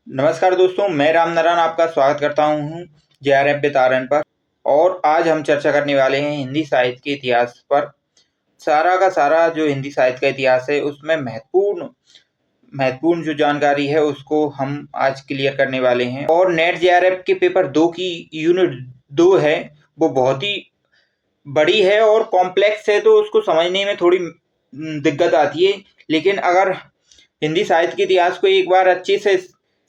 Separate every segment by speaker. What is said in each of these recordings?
Speaker 1: नमस्कार दोस्तों, मैं राम नारायण आपका स्वागत करता हूँ JRF विद RN पर। और आज हम चर्चा करने वाले हैं हिंदी साहित्य के इतिहास पर। सारा का सारा जो हिंदी साहित्य का इतिहास है उसमें महत्वपूर्ण जो जानकारी है उसको हम आज क्लियर करने वाले हैं। और नेट JRF के पेपर 2 की यूनिट 2 है, वो बहुत ही बड़ी है और कॉम्प्लेक्स है, तो उसको समझने में थोड़ी दिक्कत आती है। लेकिन अगर हिंदी साहित्य के इतिहास को एक बार अच्छे से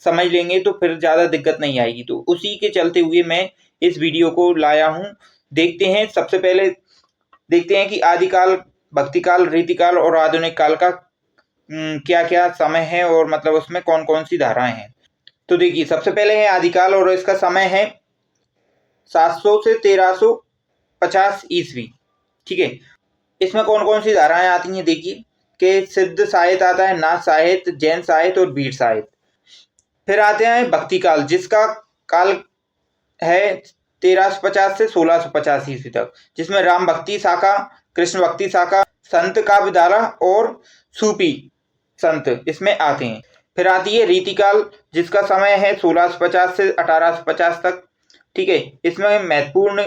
Speaker 1: समझ लेंगे तो फिर ज़्यादा दिक्कत नहीं आएगी। तो उसी के चलते हुए मैं इस वीडियो को लाया हूँ। देखते हैं, सबसे पहले देखते हैं कि आदिकाल, भक्तिकाल, रीतिकाल और आधुनिक काल का क्या क्या समय है और मतलब उसमें कौन कौन सी धाराएं हैं। तो देखिए, सबसे पहले है आदिकाल और इसका समय है 700 से 1350 ईस्वी। ठीक है, इसमें कौन कौन सी धाराएं आती हैं देखिए कि सिद्ध साहित्य आता है, नाथ साहित्य, जैन साहित्य और वीर साहित्य। फिर आते हैं भक्ति काल, जिसका काल है 1350 से 1650 ईस्वी तक, जिसमें राम भक्ति शाखा, कृष्ण भक्ति शाखा, संत काव्य धारा और सूफी संत इसमें आते हैं। फिर आती है रीतिकाल, जिसका समय है 1650 से 1850 तक। ठीक है, इसमें महत्वपूर्ण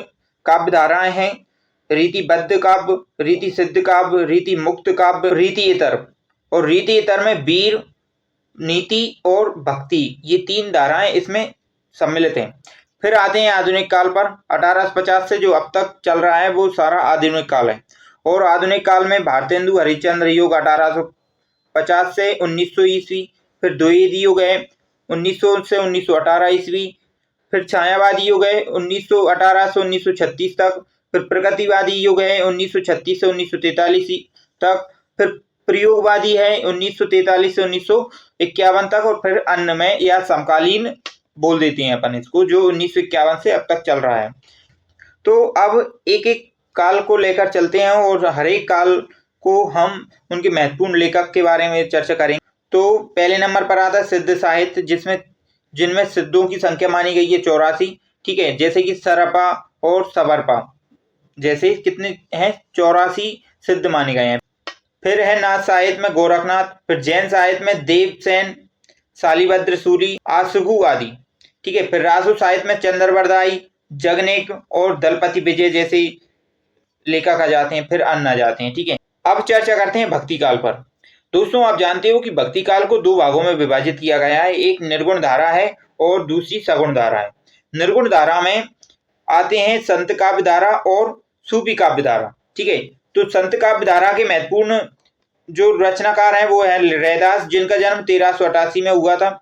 Speaker 1: काव्य धाराएं हैं रीतिबद्ध काव्य, रीति सिद्ध काव्य, रीति मुक्त काव्य, रीति इतर। और रीति इतर में वीर, नीति और भक्ति, ये 3 धाराएं इसमें सम्मिलित हैं। फिर आते हैं आधुनिक काल पर। 1850 से जो अब तक चल रहा है वो सारा आधुनिक काल है। और आधुनिक काल में भारतेंदु हरिश्चंद्र युग 1850 से 1900 ईस्वी। फिर द्विवेदी युग है 1900 से 1918 ईस्वी। फिर छायावादी युग है 1918 से 1936 तक। फिर प्रगतिवादी युग है 1936 से 1943 तक। फिर प्रयोगवादी है 1943 से 1951 तक। और फिर अन्नमय या समकालीन बोल देते हैं अपन इसको, जो 1951 से अब तक चल रहा है। तो अब एक एक काल को लेकर चलते हैं और हर एक काल को हम उनके महत्वपूर्ण लेखक के बारे में चर्चा करेंगे। तो पहले नंबर पर आता है सिद्ध साहित्य, जिनमें सिद्धों की संख्या मानी गई है 84। ठीक है, जैसे कि सरपा और सबरपा जैसे कितने हैं, 84 सिद्ध माने गए हैं। फिर है नाथ साहित्य में गोरखनाथ। फिर जैन साहित्य में देवसेन, शालिभद्र सूरी, आसुगु आदि। ठीक है, फिर रासु साहित्य में चंद्रवरदाई, जगनेक और दलपति विजय जैसे लेखक आ जाते हैं। फिर अन्य आ जाते हैं। ठीक है, अब चर्चा करते हैं भक्ति काल पर। दोस्तों, आप जानते हो कि भक्ति काल को 2 भागों में विभाजित किया गया है। एक निर्गुण धारा है और दूसरी सगुण धारा है। निर्गुण धारा में आते हैं संत काव्य धारा और सूफी काव्य धारा। ठीक है, तो संत काव्य धारा के महत्वपूर्ण जो रचनाकार हैं वो है रैदास, जिनका जन्म 1388 में हुआ था।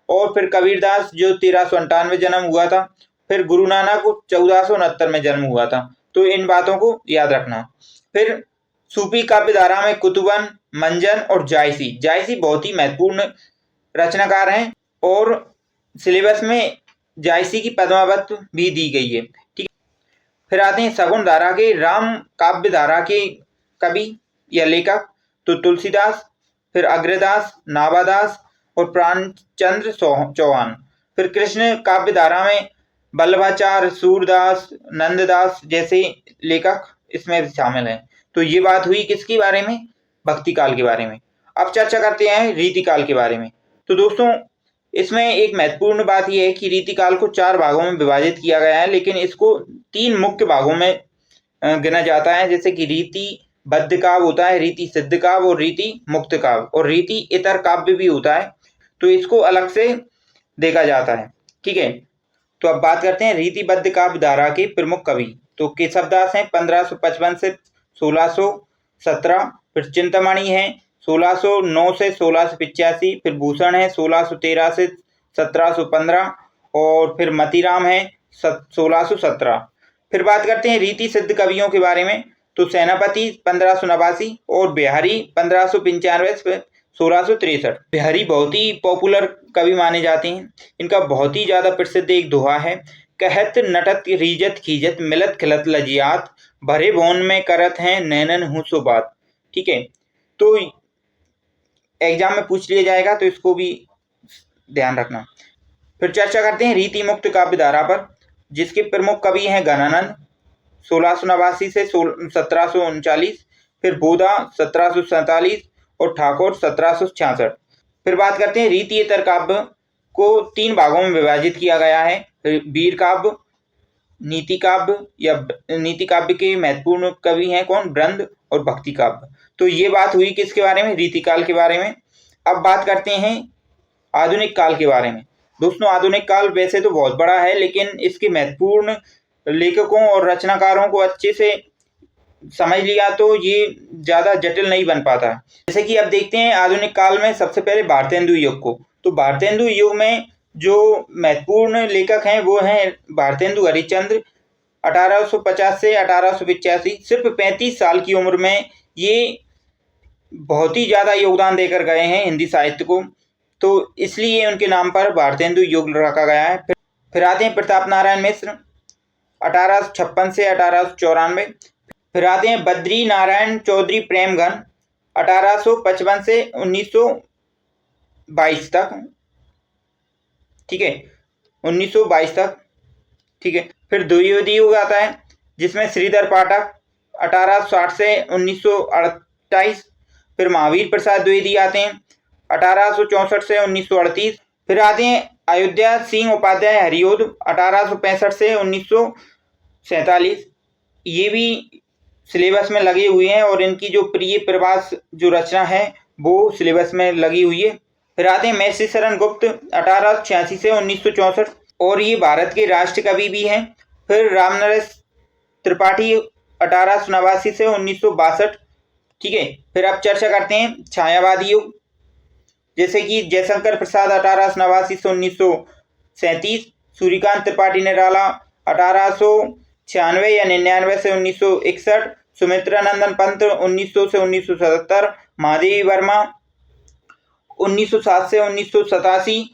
Speaker 1: और फिर कबीरदास, जो 1398 जन्म हुआ था। फिर गुरु नानक को 1469 में जन्म हुआ था। तो इन बातों को याद रखना। फिर सूफी काव्य धारा में कुतुबन, मंजन और जायसी बहुत ही महत्वपूर्ण रचनाकार हैं और सिलेबस में जायसी की पद्मावत भी दी गई है। ठीक है, फिर आते हैं सगुण धारा के राम काव्य धारा के कवि या लेखक, तो तुलसीदास, फिर अग्रदास, नाभादास और प्राणचंद्र चौहान। फिर कृष्ण काव्य धारा में वल्लभाचार्य, सूरदास, नंददास जैसे लेखक इसमें शामिल हैं। तो ये बात हुई किसके बारे में, भक्ति काल के बारे में। अब चर्चा करते हैं रीतिकाल के बारे में। तो दोस्तों, इसमें एक महत्वपूर्ण बात यह है कि रीतिकाल को 4 भागों में विभाजित किया गया है, लेकिन इसको 3 मुख्य भागों में गिना जाता है। जैसे कि रीति बद्ध काव्य होता है, रीति सिद्ध काव्य और रीति मुक्त काव्य, और रीति इतर काव्य भी होता है। तो इसको अलग से देखा जाता है। ठीक है, तो अब बात करते हैं रीतिबद्ध काव्य धारा के प्रमुख कवि। तो केशवदास हैं 1555 से 1617। फिर चिंतामणि है 1609 से 1685। फिर भूषण है 1613 से 1715। और फिर मतीराम है 1617। फिर बात करते हैं रीति सिद्ध कवियों के बारे में। तो सेनापति 1589 और बिहारी 1595 से 1663। बिहारी बहुत ही पॉपुलर कवि माने जाते हैं। इनका बहुत ही ज्यादा प्रसिद्ध एक दोहा है, कहत नटत रीजत खीजत मिलत खिलत लजियात, भरे भवन में करत हैं नैनन हूँ सो बात। ठीक है, तो एग्जाम में पूछ लिया जाएगा, तो इसको भी ध्यान रखना। फिर चर्चा करते हैं रीति मुक्त काव्य धारा पर, जिसके प्रमुख कवि हैं गणानंद 1689 से 1739। फिर बोधा 1747 और ठाकुर 1766। फिर बात करते हैं रीति इतर काव्य को 3 भागों में विभाजित किया गया है, वीर काव्य, नीति काव्य या नीति काव्य के महत्वपूर्ण कवि हैं कौन, ब्रंद, और भक्ति काव्य। तो ये बात हुई किसके बारे में, रीतिकाल के बारे में। अब बात करते हैं आधुनिक काल के बारे में। दोस्तों आधुनिक काल वैसे तो बहुत बड़ा है, लेकिन इसके महत्वपूर्ण लेखकों और रचनाकारों को अच्छे से समझ लिया तो ये ज़्यादा जटिल नहीं बन पाता। जैसे कि अब देखते हैं आधुनिक काल में सबसे पहले भारतेंदु युग को। तो भारतेंदु युग में जो महत्वपूर्ण लेखक हैं वो हैं भारतेंदु हरिश्चंद्र, 1850 से 1885। सिर्फ 35 साल की उम्र में ये बहुत ही ज़्यादा योगदान देकर गए हैं हिंदी साहित्य को, तो इसलिए उनके नाम पर भारतेंदु युग रखा गया है। फिर आते हैं प्रताप नारायण मिश्र, 1856 से 1894। फिर आते हैं बद्री नारायण चौधरी प्रेमघन, 1855 से 1922 तक, ठीक है, 1922 तक, ठीक है। फिर द्विवेदी युग आता है जिसमें श्रीधर पाठक, 1860 से 1928। फिर महावीर प्रसाद द्विवेदी आते हैं, 1864 से 1938। फिर आते हैं अयोध्या सिंह उपाध्याय हरिओद, 1865 से 1947। ये भी सिलेबस में लगे हुए हैं और इनकी जो प्रिय प्रवास जो रचना है वो सिलेबस में लगी हुई है। फिर आते हैं महर्षि शरण गुप्त, 1886 से 1964, और ये भारत के राष्ट्र कवि भी हैं। फिर रामनरेश त्रिपाठी, 1889 से 1962, ठीक है। फिर अब चर्चा करते हैं छायावादी युग, जैसे कि जयशंकर प्रसाद 1889 से 1937, सूर्यकांत त्रिपाठी निराला 1896 या 99 से 1961, सुमित्रा नंदन पंत 1900 से 1977, महादेवी वर्मा 1907 से 1987।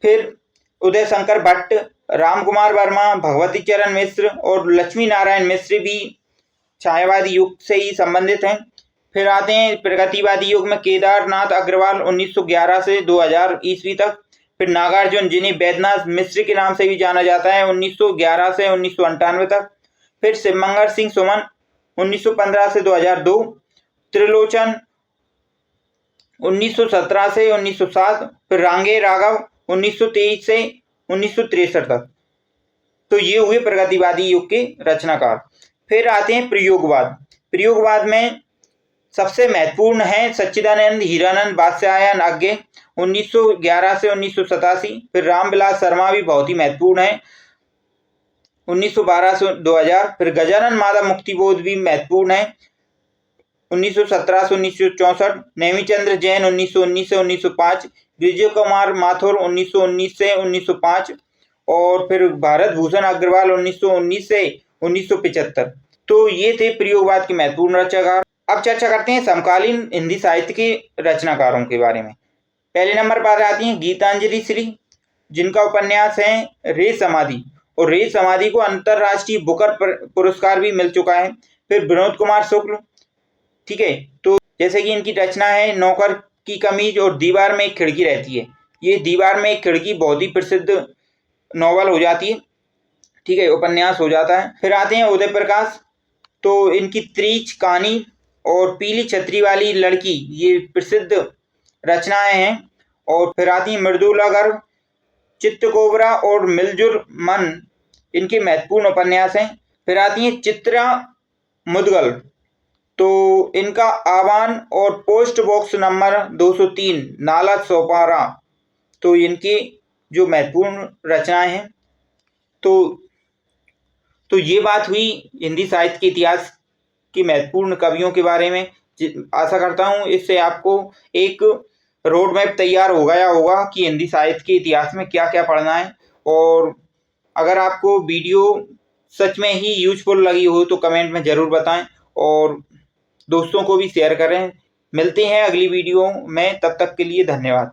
Speaker 1: फिर उदय शंकर भट्ट, राम कुमार वर्मा, भगवती चरण मिश्र और लक्ष्मी नारायण मिश्र भी छायावादी युग से ही संबंधित हैं। फिर आते हैं प्रगतिवादी युग में केदारनाथ अग्रवाल, 1911 से 2000 ईस्वी तक। फिर नागार्जुन जिन्हें वैद्यनाथ मिश्र के नाम से भी जाना जाता है, 1911 से 1998 तक। फिर शिवमंगल सिंह सुमन, 1915 से 2002। त्रिलोचन, 1917 से 1907। फिर रांगे राघव, 1923 से 1963 तक। तो ये हुए प्रगतिवादी युग के रचनाकार। फिर आते हैं प्रयोगवाद। प्रयोगवाद में सबसे महत्वपूर्ण है सच्चिदानंद हीरानंद वात्स्यायन अज्ञे, 1911 से 1987। फिर रामविलास शर्मा भी बहुत ही महत्वपूर्ण है, 1912 से 2000। फिर गजानन माधव मुक्तिबोध भी महत्वपूर्ण है, 1917 से 1964। नेमीचंद्र जैन, 1919 से 1905। विजय कुमार माथुर, 1919 से 1905। और फिर भारत भूषण अग्रवाल, 1919 से 1975। तो ये थे प्रयोगवाद के महत्वपूर्ण रचनाकार। अब चर्चा करते हैं समकालीन हिंदी साहित्य के रचनाकारों के बारे में। पहले नंबर पर आती हैं गीतांजलि श्री, जिनका उपन्यास है रे समाधि, और रे समाधि को अंतर्राष्ट्रीय बुकर पुरस्कार भी मिल चुका है। फिर विनोद कुमार शुक्ल, ठीक है। तो जैसे कि इनकी रचना है नौकर की कमीज और दीवार में एक खिड़की रहती है। ये दीवार में एक खिड़की बहुत ही प्रसिद्ध नॉवल हो जाती है, ठीक है, उपन्यास हो जाता है। फिर आते हैं उदय प्रकाश, तो इनकी त्रीच कहानी और पीली छतरी वाली लड़की ये प्रसिद्ध रचनाएं हैं। और फिर आती हैं मृदुला गर्भ, चित्तकोबरा और मिलजुल मन, इनके महत्वपूर्ण उपन्यास हैं। फिर आती हैं चित्रा मुदगल, तो इनका आह्वान और post box number 203 Nala Sopara, तो इनकी जो महत्वपूर्ण रचनाएं हैं। तो ये बात हुई हिंदी साहित्य के इतिहास के महत्वपूर्ण कवियों के बारे में। आशा करता हूँ इससे आपको एक रोड मैप तैयार हो गया होगा कि हिंदी साहित्य के इतिहास में क्या क्या पढ़ना है। और अगर आपको वीडियो सच में ही यूजफुल लगी हो तो कमेंट में ज़रूर बताएं और दोस्तों को भी शेयर करें। मिलते हैं अगली वीडियो में, तब तक के लिए धन्यवाद।